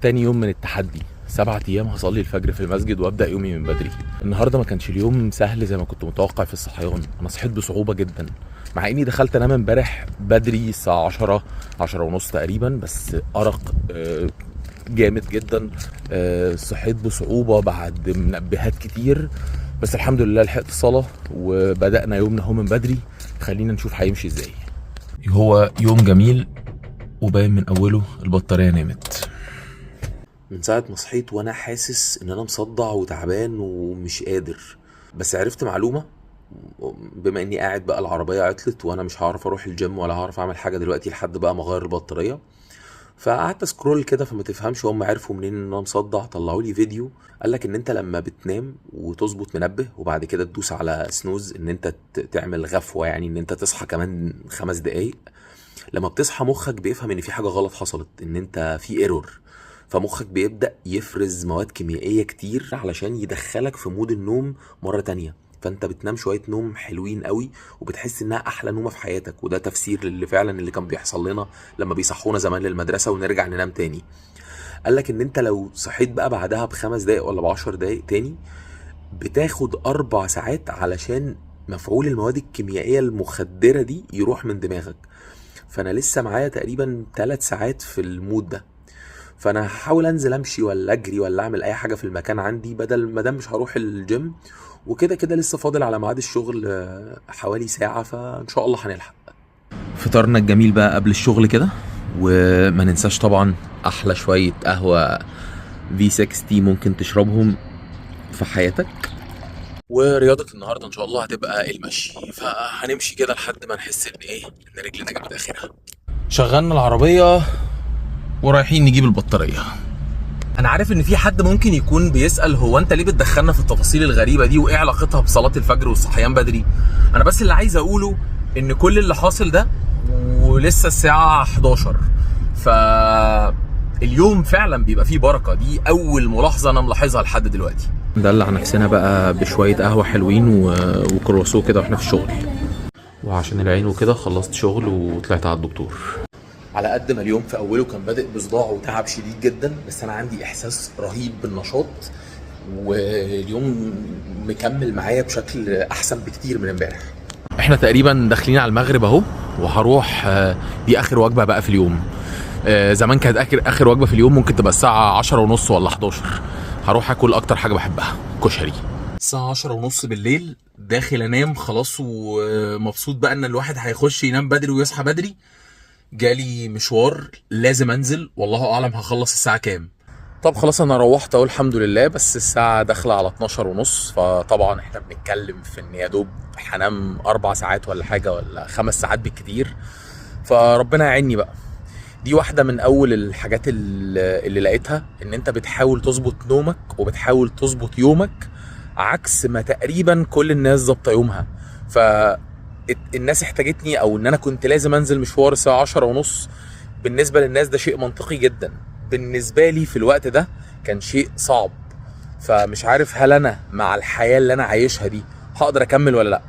تاني يوم من التحدي، 7 ايام هصلي الفجر في المسجد وابدا يومي من بدري. النهارده ما كانش اليوم سهل زي ما كنت متوقع في الصحيان. انا صحيت بصعوبه جدا، مع اني دخلت انام امبارح بدري الساعه 10 ونص تقريبا، بس ارق جامد جدا. صحيت بصعوبه بعد منبهات كتير، بس الحمد لله لحقت الصلاه وبدانا يومنا هو من بدري. خلينا نشوف هيمشي ازاي. هو يوم جميل وباين من اوله البطاريه نامت. من ساعة ما صحيت وانا حاسس ان انا مصدع وتعبان ومش قادر، بس عرفت معلومة. بما اني قاعد بقى العربية عطلت وانا مش هعرف اروح الجيم ولا هعرف اعمل حاجة دلوقتي لحد بقى ما اغير البطارية، فقعدت سكرول كده، فما تفهمش هم عرفوا منين ان انا مصدع. طلعوا لي فيديو قالك ان انت لما بتنام وتظبط منبه وبعد كده تدوس على سنوز ان انت تعمل غفوة، يعني ان انت تصحى كمان 5 دقايق، لما بتصحى مخك بيفهم ان في حاجة غلط حصلت، ان انت في ايرور، فمخك بيبدأ يفرز مواد كيميائية كتير علشان يدخلك في مود النوم مرة تانية. فانت بتنام شوية نوم حلوين قوي وبتحس انها احلى نومة في حياتك، وده تفسير اللي فعلا اللي كان بيحصل لنا لما بيصحونا زمان للمدرسة ونرجع ننام تاني. قالك ان انت لو صحيت بقى بعدها ب5 دقايق ولا ب10 دقايق تاني، بتاخد 4 ساعات علشان مفعول المواد الكيميائية المخدرة دي يروح من دماغك. فانا لسه معايا تقريبا 3 ساعات في المود ده، فانا هحاول انزل امشي ولا اجري ولا اعمل اي حاجه في المكان عندي بدل ما دام مش هروح الجيم، وكده كده لسه فاضل على ميعاد الشغل حوالي ساعه، فان شاء الله هنلحق. فطارنا الجميل بقى قبل الشغل كده، وما ننساش طبعا احلى شويه قهوه V60 ممكن تشربهم في حياتك. ورياضه النهارده ان شاء الله هتبقى المشي، فهنمشي كده لحد ما نحس ان ان رجلنا جابت اخرها. شغلنا العربيه ورايحين نجيب البطارية. انا عارف ان في حد ممكن يكون بيسأل هو انت ليه بتدخلنا في التفاصيل الغريبة دي وايه علاقتها بصلاة الفجر والصحيان بدري. انا بس اللي عايز اقوله ان كل اللي حاصل ده ولسه الساعة 11، فاليوم فعلا بيبقى فيه بركة. دي اول ملاحظة انا ملاحظها لحد دلوقتي. ندلع نفسنا بقى بشوية قهوة حلوين وكرواسو كده واحنا في الشغل، وعشان العين وكده خلصت شغل وطلعت على الدكتور. على قد ما اليوم في اوله كان بادئ بصداع وتعب شديد جدا، بس انا عندي احساس رهيب بالنشاط، واليوم مكمل معايا بشكل احسن بكتير من امبارح. احنا تقريبا داخلين على المغرب اهو، وهروح دي اخر وجبه بقى في اليوم. زمان كانت اخر وجبه في اليوم ممكن تبقى الساعه 10:30 ولا 11. هروح اكل اكتر حاجه بحبها، كشري. الساعه 10:30 بالليل، داخل انام خلاص ومبسوط بقى ان الواحد هيخش ينام بدري ويصحى بدري. جالي مشوار لازم انزل، والله اعلم هخلص الساعه كام. طب خلاص انا روحت اهو الحمد لله، بس الساعه داخله على 12:30، فطبعا احنا بنتكلم في ان يا دوب هنام 4 ساعات ولا حاجه ولا 5 ساعات بالكتير، فربنا يعيني بقى. دي واحده من اول الحاجات اللي لقيتها، ان انت بتحاول تظبط نومك وبتحاول تظبط يومك عكس ما تقريبا كل الناس ظابطه يومها. الناس احتاجتني او ان انا كنت لازم انزل مشوار الساعه 10:30. بالنسبه للناس ده شيء منطقي جدا، بالنسبه لي في الوقت ده كان شيء صعب. فمش عارف هل انا مع الحياه اللي انا عايشها دي هقدر اكمل ولا لا.